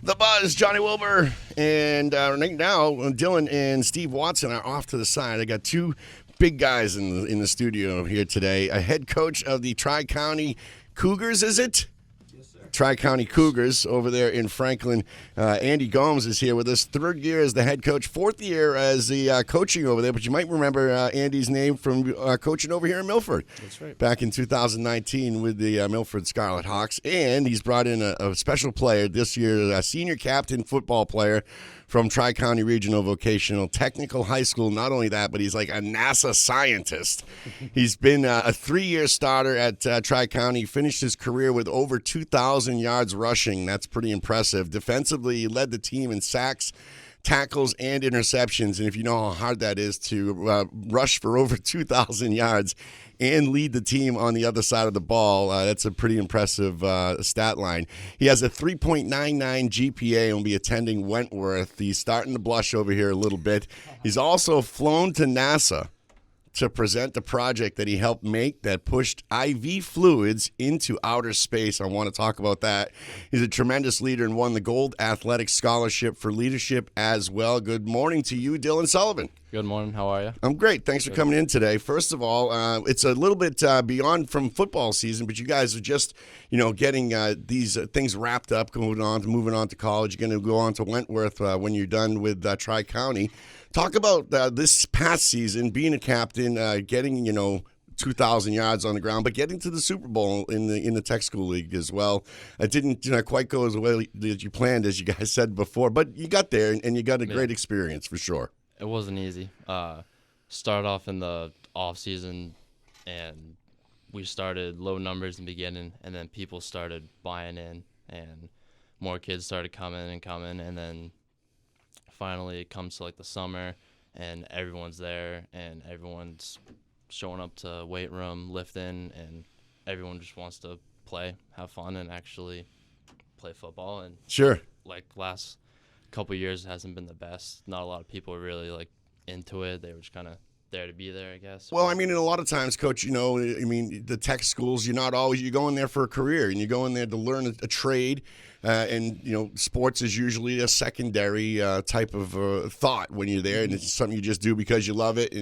The Buzz, Johnny Wilbur, and right now Dylan and Steve Watson are off to the side. I got two big guys in the studio here today. A head coach of the Tri-County Cougars, is it? Tri-County Cougars over there in Franklin. Andy Gomes is here with us. Third year as the head coach, fourth year as the coaching over there. But you might remember Andy's name from coaching over here in Milford. That's right. Back in 2019 with the Milford Scarlet Hawks. And he's brought in a special player this year, a senior captain football player from Tri-County Regional Vocational Technical High School. Not only that, but he's like a NASA scientist. He's been a 3-year starter at Tri-County, finished his career with over 2,000 yards rushing. That's pretty impressive. Defensively, he led the team in sacks, tackles, and interceptions. And if you know how hard that is to rush for over 2,000 yards and lead the team on the other side of the ball, that's a pretty impressive stat line. He has a 3.99 GPA and will be attending Wentworth. He's starting to blush over here a little bit. He's also flown to NASA to present the project that he helped make that pushed IV fluids into outer space. I want to talk about that. He's a tremendous leader and won the Gold Athletic Scholarship for Leadership as well. Good morning to you, Dylan Sullivan. Good morning. How are you? I'm great. Thanks for coming in today. First of all, it's a little bit beyond from football season, but you guys are just, getting these things wrapped up, moving on to college. You're going to go on to Wentworth when you're done with Tri-County. Talk about this past season, being a captain, getting 2,000 yards on the ground, but getting to the Super Bowl in the Tech School League as well. It didn't quite go as well as you planned, as you guys said before, but you got there and you got a great experience for sure. It wasn't easy. Started off in the off season, and we started low numbers in the beginning, and then people started buying in, and more kids started coming, and then finally it comes to like the summer, and everyone's there, and everyone's showing up to weight room, lifting, and everyone just wants to play, have fun, and actually play football. And sure, like last couple years, it hasn't been the best. Not a lot of people are really like into it. They were just kind of there to be there, I guess. Well, I mean, a lot of times, Coach, the tech schools, you're going there for a career, and you're going there to learn a trade, and sports is usually a secondary type of thought when you're there, and it's something you just do because you love it.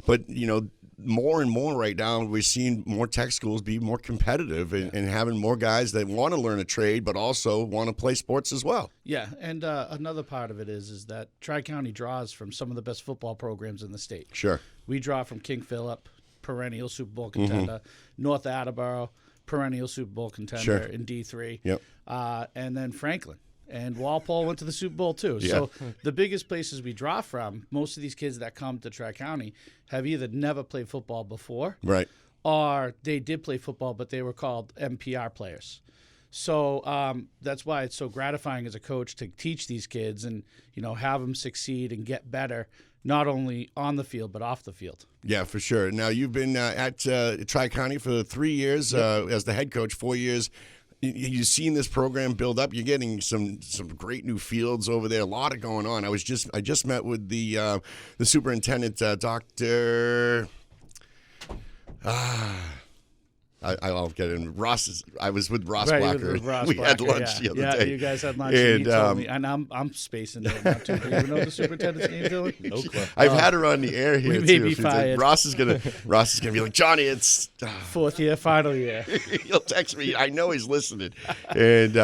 But more and more right now, we're seeing more tech schools be more competitive and having more guys that want to learn a trade but also want to play sports as well. Yeah, and another part of it is that Tri-County draws from some of the best football programs in the state. Sure. We draw from King Philip, perennial Super Bowl contender, North Attleboro, perennial Super Bowl contender in D3, Yep. And then Franklin. And Walpole went to the Super Bowl, too. Yeah. So the biggest places we draw from, most of these kids that come to Tri-County have either never played football before, Right. or they did play football, but they were called MPR players. So that's why it's so gratifying as a coach to teach these kids and, have them succeed and get better, not only on the field but off the field. Yeah, for sure. Now, you've been at Tri-County for 3 years as the head coach, 4 years. You've seen this program build up. You're getting some great new fields over there. A lot of going on. I just met with the superintendent, Dr. I'll get in. I was with Ross Blacker. We had lunch the other day. Yeah, you guys had lunch. And he told me, and I'm spacing it now too. Do you even know the superintendent's name, Dylan? No clue. I've had her on the air here we too. may be fired. Ross is gonna be like, Johnny, it's fourth year, final year. He'll text me. I know he's listening. And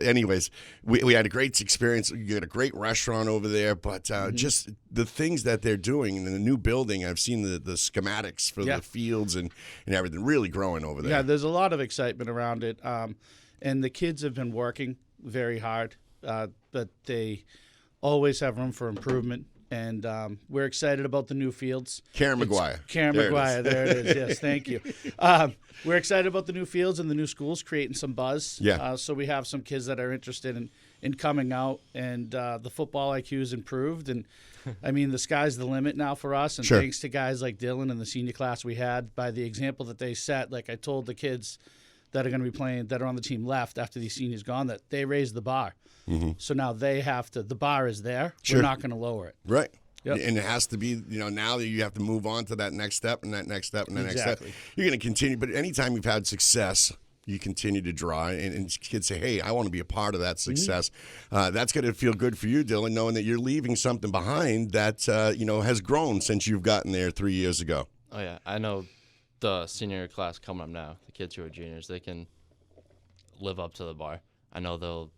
anyways, we had a great experience. You got a great restaurant over there, but just the things that they're doing in the new building. I've seen the schematics for the fields and everything really growing over there. Yeah, there's a lot of excitement around it, and the kids have been working very hard, but they always have room for improvement. And we're excited about the new fields. Karen McGuire. There it is. Yes, thank you. We're excited about the new fields and the new schools, creating some buzz. Yeah. So we have some kids that are interested in coming out, and the football IQ is improved. And, I mean, the sky's the limit now for us. And Sure. thanks to guys like Dylan and the senior class we had, by the example that they set, like I told the kids that are going to be playing, that are on the team left after these seniors gone, that they raised the bar. Mm-hmm. So now they have to, the bar is there. Sure. We're not going to lower it. Right. Yep. And it has to be, now that you have to move on to that next step and that next step and that next Exactly. step. You're going to continue. But anytime you've had success you continue to draw, and kids say, hey, I want to be a part of that success. That's going to feel good for you, Dylan, knowing that you're leaving something behind that, has grown since you've gotten there 3 years ago. Oh, yeah. I know the senior class coming up now, the kids who are juniors, they can live up to the bar. I know they'll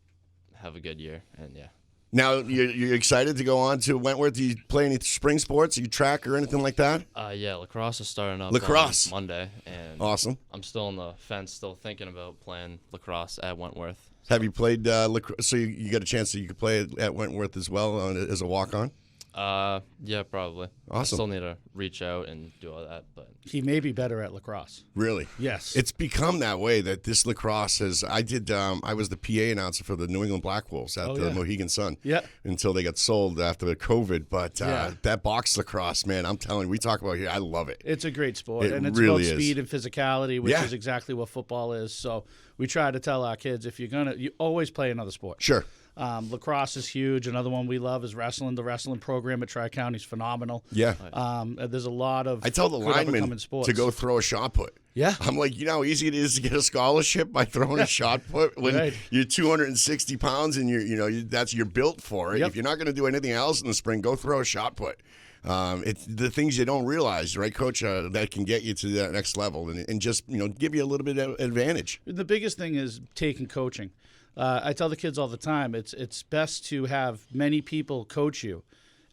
have a good year, and yeah. Now, you're excited to go on to Wentworth? Do you play any spring sports? Do you track or anything like that? Yeah, lacrosse is starting up Lacrosse. on Monday, and Awesome. I'm still on the fence, still thinking about playing lacrosse at Wentworth. Have you played lacrosse? So you got a chance that you could play at Wentworth as well as a walk-on? Yeah, probably. Awesome. I still need to reach out and do all that, but He may be better at lacrosse. Really? Yes. It's become that way that this lacrosse has. I was the PA announcer for the New England Black Wolves at the Mohegan Sun. Yeah. Until they got sold after the COVID. But Yeah. that box lacrosse, man, I'm telling you, we talk about here. I love it. It's a great sport, It and it's really about is. speed and physicality, which Yeah. is exactly what football is. So we try to tell our kids, if you always play another sport. Sure. Lacrosse is huge. Another one we love is wrestling. The wrestling program at Tri-County is phenomenal. Yeah. There's a lot of I tell the good linemen up-and-coming sports. to go throw a shot put. Yeah. I'm like, you know how easy it is to get a scholarship by throwing a shot put when Right. you're 260 pounds and you're built for it. Yep. If you're not going to do anything else in the spring, go throw a shot put. It's the things you don't realize, right, Coach, that can get you to that next level and just give you a little bit of advantage. The biggest thing is taking coaching. I tell the kids all the time, it's best to have many people coach you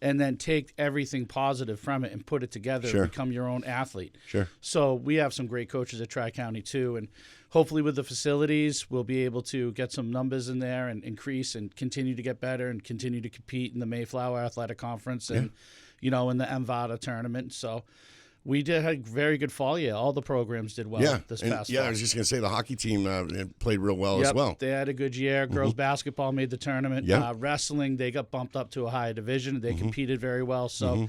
and then take everything positive from it and put it together Sure. and become your own athlete. Sure. So we have some great coaches at Tri-County too, and hopefully with the facilities, we'll be able to get some numbers in there and increase and continue to get better and continue to compete in the Mayflower Athletic Conference and, in the MVADA tournament. So we had a very good fall year. All the programs did well this past fall. I was just going to say the hockey team played real well as well. They had a good year. Girls basketball made the tournament. Yeah. Wrestling, they got bumped up to a higher division. They competed very well. So,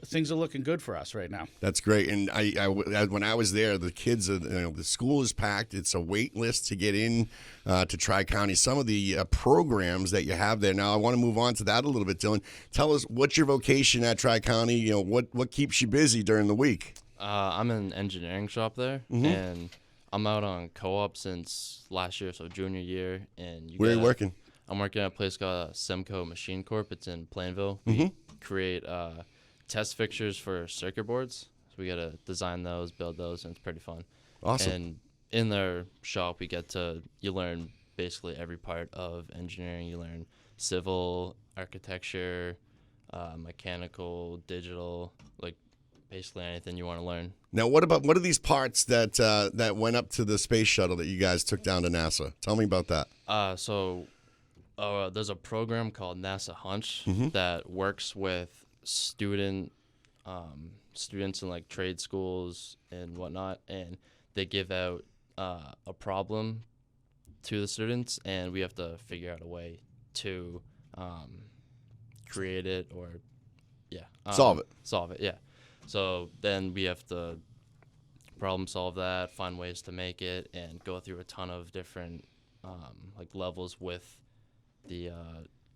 things are looking good for us right now. That's great. And I when I was there, the kids, the school is packed. It's a wait list to get in to Tri-County. Some of the programs that you have there. Now, I want to move on to that a little bit, Dylan. Tell us, what's your vocation at Tri-County? What keeps you busy during the week? I'm in an engineering shop there, and I'm out on co-op since last year, so junior year. And Where are you working? I'm working at a place called Semco Machine Corp. It's in Plainville. We create test fixtures for circuit boards. So we got to design those, build those, and it's pretty fun. Awesome. And in their shop, you learn basically every part of engineering. You learn civil, architecture, mechanical, digital, like basically anything you want to learn. Now, what are these parts that went up to the space shuttle that you guys took down to NASA? Tell me about that. There's a program called NASA Hunch that works with students in like trade schools and whatnot, and they give out a problem to the students, and we have to figure out a way to create it or Solve it. Yeah. So then we have to problem solve that, find ways to make it, and go through a ton of different like levels with the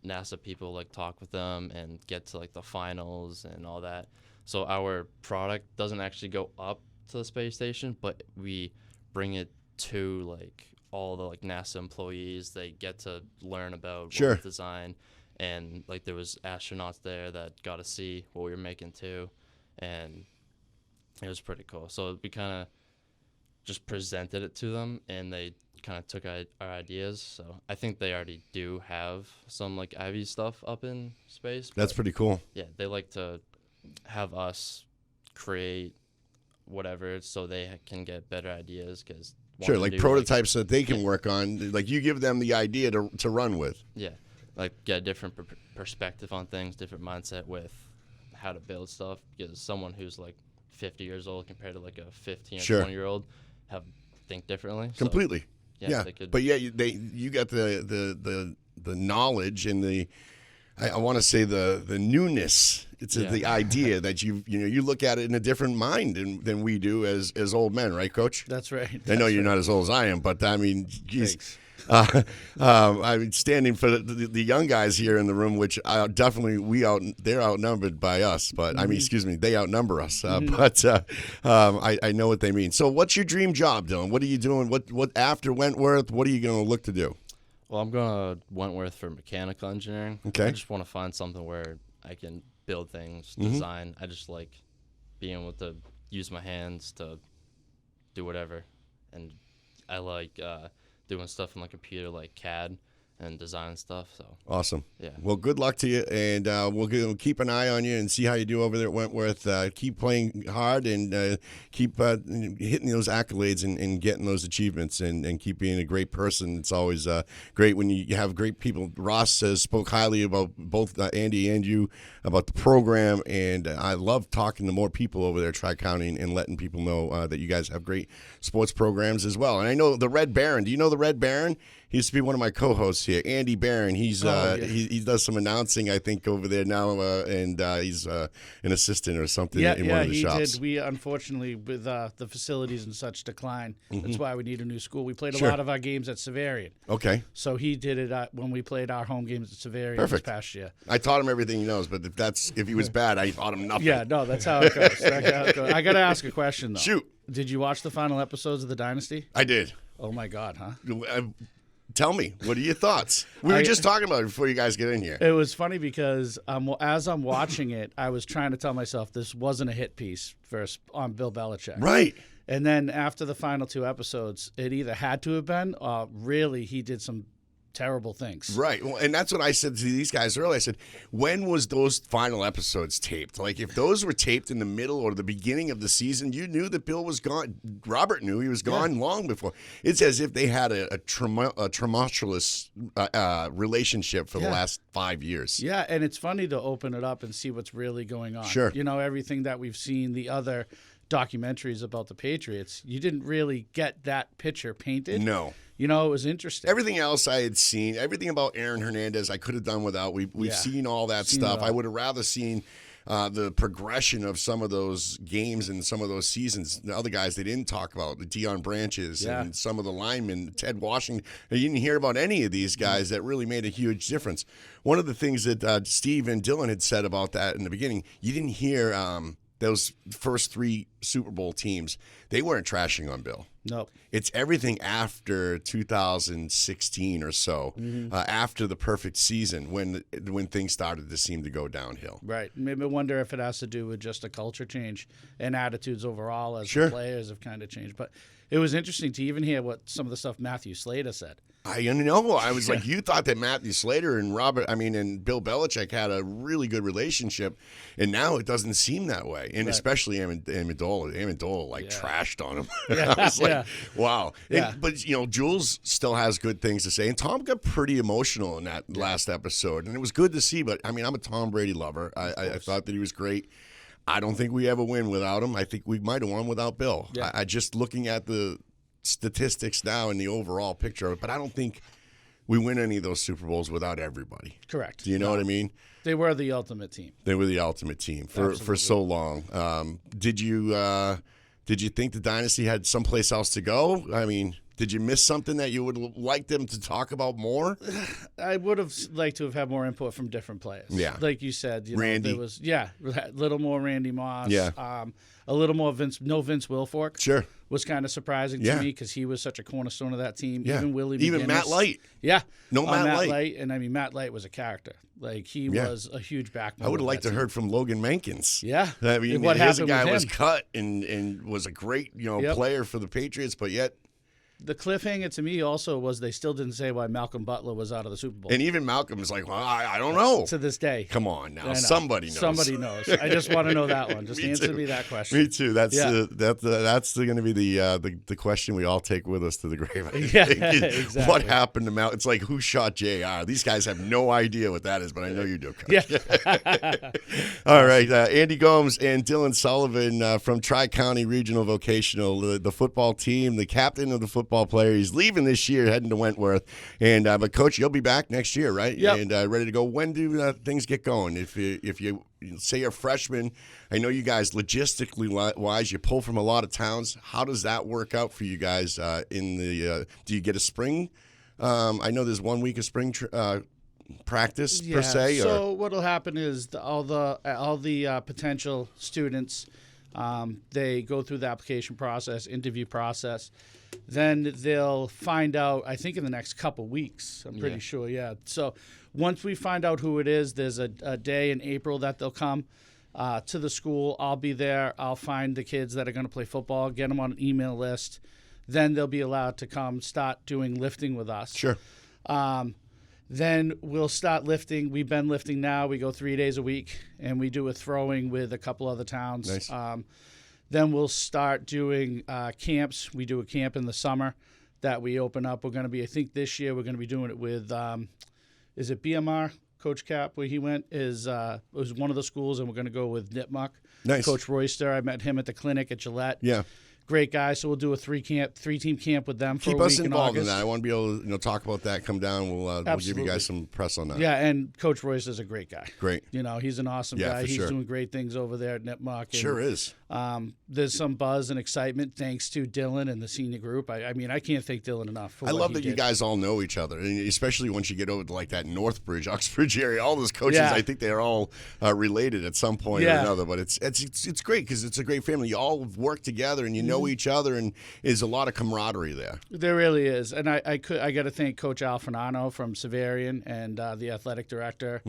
NASA people, like talk with them and get to like the finals and all that. So our product doesn't actually go up to the space station, but we bring it to like all the like NASA employees. They get to learn about what we design, and like there was astronauts there that got to see what we were making too, and it was pretty cool. So we kind of just presented it to them, and they kind of took our ideas. So I think they already do have some like Ivy stuff up in space. That's pretty cool. Yeah, they like to have us create whatever so they can get better ideas, because Sure, like prototypes that they can work on. Like you give them the idea to run with. Yeah, like get a different perspective on things, different mindset with how to build stuff. Because someone who's like 50 years old compared to like a 15 or 20-year-old think differently. Completely. So, yeah. They could, but yeah, you got the knowledge and the I want to say the newness. It's the idea that you look at it in a different mind than we do as old men, right, Coach? That's right. I know you're not as old as I am, but I mean, geez, I'm standing for the young guys here in the room, which they're outnumbered by us, but I mean, excuse me, they outnumber us. But I know what they mean. So, what's your dream job, Dylan? What are you doing? What after Wentworth? What are you going to look to do? Well, I'm going to Wentworth for mechanical engineering. Okay. I just want to find something where I can build things, design. I just like being able to use my hands to do whatever. And I like doing stuff on the computer like CAD and design stuff. So awesome. Yeah. Well, good luck to you, and we'll keep an eye on you and see how you do over there at Wentworth. Keep playing hard and keep hitting those accolades and getting those achievements and keep being a great person. It's always great when you have great people. Ross spoke highly about both Andy and you about the program, and I love talking to more people over there at Tri-County and letting people know that you guys have great sports programs as well. And I know the Red Baron. Do you know the Red Baron? He used to be one of my co-hosts here, Andy Barron. He's he does some announcing, I think, over there now, and he's an assistant or something in one of the shops. Yeah, he did. We, unfortunately, with the facilities and such decline, that's why we need a new school. We played a lot of our games at Severian. Okay. So he did it when we played our home games at Severian this past year. I taught him everything he knows, but if he was bad, I taught him nothing. Yeah, no, that's how it goes. I got to ask a question, though. Shoot. Did you watch the final episodes of The Dynasty? I did. Oh, my God, huh? Tell me, what are your thoughts? We were just talking about it before you guys get in here. It was funny because as I'm watching it, I was trying to tell myself this wasn't a hit piece on Bill Belichick. Right. And then after the final 2 episodes, it either had to have been or really he did some terrible things. Right. Well, and that's what I said to these guys earlier. I said, when was those final episodes taped? Like, if those were taped in the middle or the beginning of the season, you knew that Bill was gone. Robert knew he was gone long before. It's as if they had a tumultuous relationship for the last 5 years. Yeah, and it's funny to open it up and see what's really going on. Sure. You know, everything that we've seen, the other documentaries about the Patriots, you didn't really get that picture painted. No. You know, it was interesting. Everything else I had seen, everything about Aaron Hernandez, I could have done without. We've seen all that stuff. I would have rather seen the progression of some of those games and some of those seasons. The other guys they didn't talk about, the Deion Branches and some of the linemen, Ted Washington. You didn't hear about any of these guys that really made a huge difference. One of the things that Steve and Dylan had said about that in the beginning, you didn't hear those first 3 Super Bowl teams. They weren't trashing on Bill. No. It's everything after 2016 or so, after the perfect season, when things started to seem to go downhill. Right. Maybe wonder if it has to do with just a culture change and attitudes overall as the players have kind of changed. But it was interesting to even hear what some of the stuff Matthew Slater said. I know. I was like, you thought that Matthew Slater and and Bill Belichick had a really good relationship, and now it doesn't seem that way. And especially Amendola. Amendola trashed on him. I was like, wow. Yeah. But Jules still has good things to say, and Tom got pretty emotional in that last episode, and it was good to see. But I mean, I'm a Tom Brady lover. I thought that he was great. I don't think we ever win without him. I think we might have won without Bill. Yeah. I just looking at the statistics now in the overall picture, but I don't think we win any of those Super Bowls without everybody. Correct. Do you know what I mean? They were the ultimate team. They were the ultimate team for so long. Did you think the dynasty had someplace else to go? I mean, did you miss something that you would like them to talk about more? I would have liked to have had more input from different players. Yeah. Like you said. Randy. There was, a little more Randy Moss. Yeah. A little more Vince Wilfork. Sure. Was kind of surprising to me because he was such a cornerstone of that team. Yeah. Even Willie McGinnis. Even Matt Light. Yeah. No Matt Light. And I mean, Matt Light was a character. Like, he was a huge backbone. I would have liked to heard from Logan Mankins. Yeah. I mean, here's a guy who was cut and was a great player for the Patriots, but yet. The cliffhanger to me also was they still didn't say why Malcolm Butler was out of the Super Bowl. And even Malcolm is like, well, I don't know. To this day. Come on now. Somebody knows. Somebody knows. I just want to know that one. Just answer me that question. Me too. That's that's going to be the question we all take with us to the grave. Yeah, exactly. What happened to Malcolm? It's like, who shot JR? These guys have no idea what that is, but I know you do. Yeah. All right. Andy Gomes and Dylan Sullivan from Tri-County Regional Vocational, the football team, the captain of the football player. He's leaving this year, heading to Wentworth. And but Coach, you'll be back next year, right? Yep. And ready to go. When do things get going? If you say you're a freshman, I know you guys logistically wise, you pull from a lot of towns. How does that work out for you guys? Do you get a spring I know there's 1 week of spring practice per se. So what'll happen is all the potential students, they go through the application process, interview process. Then they'll find out, I think in the next couple weeks, I'm pretty sure, So once we find out who it is, there's a day in April that they'll come to the school. I'll be there. I'll find the kids that are going to play football, get them on an email list. Then they'll be allowed to come start doing lifting with us. Sure. Then we'll start lifting. We've been lifting now. We go 3 days a week, and we do a throwing with a couple other towns. Nice. Then we'll start doing camps. We do a camp in the summer that we open up. We're going to be, I think this year, we're going to be doing it with, is it BMR? Coach Cap, where he went, it was one of the schools, and we're going to go with Nipmuc. Nice. Coach Royster, I met him at the clinic at Gillette. Yeah. Great guy. So we'll do a three-team camp with them for Keep a us week involved in in August. that. I want to be able to talk about that. Come down. We'll give you guys some press on that. Yeah, and Coach Royster's a great guy. Great. He's an awesome guy. For He's sure. doing great things over there at Nipmuc. Sure is. There's some buzz and excitement thanks to Dylan and the senior group. I mean, I can't thank Dylan enough for I what love he that you did. guys all know each other, and especially once you get over to like that Northbridge, Uxbridge area. All those coaches, Yeah. I think they're all related at some point or another. But it's great because it's a great family. You all work together and you know each other, and there's a lot of camaraderie there. There really is, and I got to thank Coach Alfanano from Severian and the athletic director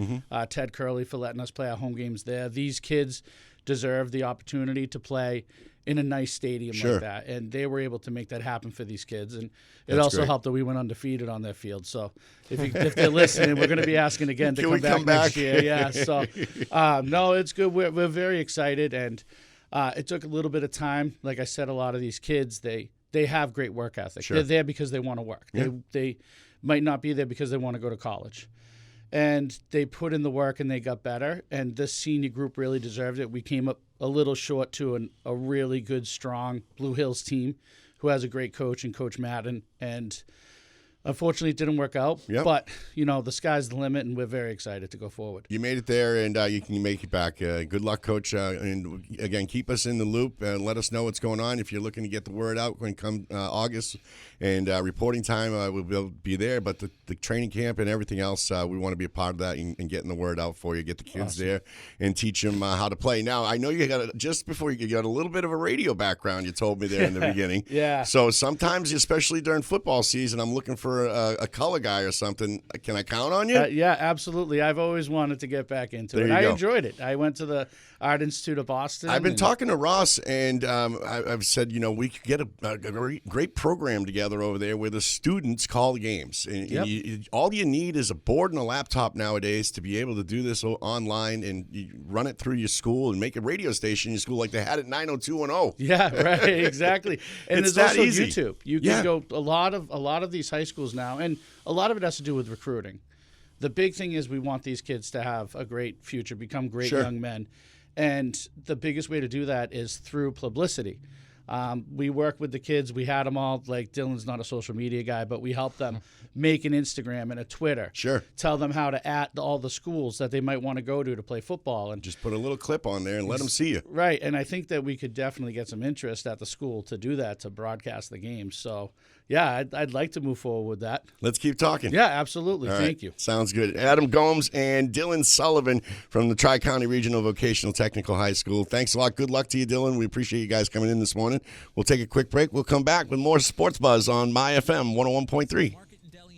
Ted Curley for letting us play our home games there. These kids deserve the opportunity to play in a nice stadium like that, and they were able to make that happen for these kids. And it also great. helped that we went undefeated on their field. So if they're listening, we're going to be asking again to Can we come back come next back? year. Yeah. So no, it's good. We're very excited, and it took a little bit of time. Like I said, a lot of these kids they have great work ethic. Sure. They're there because they want to work. Yeah. They might not be there because they want to go to college. And they put in the work and they got better. And this senior group really deserved it. We came up a little short to a really good, strong Blue Hills team who has a great coach and Coach Madden. And unfortunately, it didn't work out. Yep. But, the sky's the limit, and we're very excied to go forward. You made it there, and you can make it back. Good luck, Coach. And again, keep us in the loop and let us know what's going on. If you're looking to get the word out when come August and reporting time, we'll be there. But the training camp and everything else, we want to be a part of that and getting the word out for you. Get the kids there and teach them how to play. Now, I know you got just before you got a little bit of a radio background. You told me there in the beginning. Yeah. So sometimes, especially during football season, I'm looking for a color guy or something. Can I count on you? Yeah, absolutely. I've always wanted to get back into There it. you I go. enjoyed it. I went to the Art Institute of Boston. I've been and- talking to Ross, and I've said, we could get a great program together over there where the students call the games. And all you need is a board and a laptop nowadays to be able to do this online, and you run it through your school and make a radio station in your school like they had at 90210. Yeah, right, exactly. And It's there's that also easy. YouTube. You can go a lot of these high schools now, and a lot of it has to do with recruiting. The big thing is we want these kids to have a great future, become great young men. And the biggest way to do that is through publicity. We work with the kids. We had them all, like Dylan's not a social media guy, but we help them make an Instagram and a Twitter. Sure. Tell them how to at all the schools that they might want to go to play football. And Just put a little clip on there and let them see you. right, and I think that we could definitely get some interest at the school to do that, to broadcast the games. So, yeah, I'd like to move forward with that. Let's keep talking. Yeah, absolutely. All Thank right. you. Sounds good. Adam Gomes and Dylan Sullivan from the Tri-County Regional Vocational Technical High School. Thanks a lot. Good luck to you, Dylan. We appreciate you guys coming in this morning. We'll take a quick break. We'll come back with more Sports Buzz on MyFM 101.3.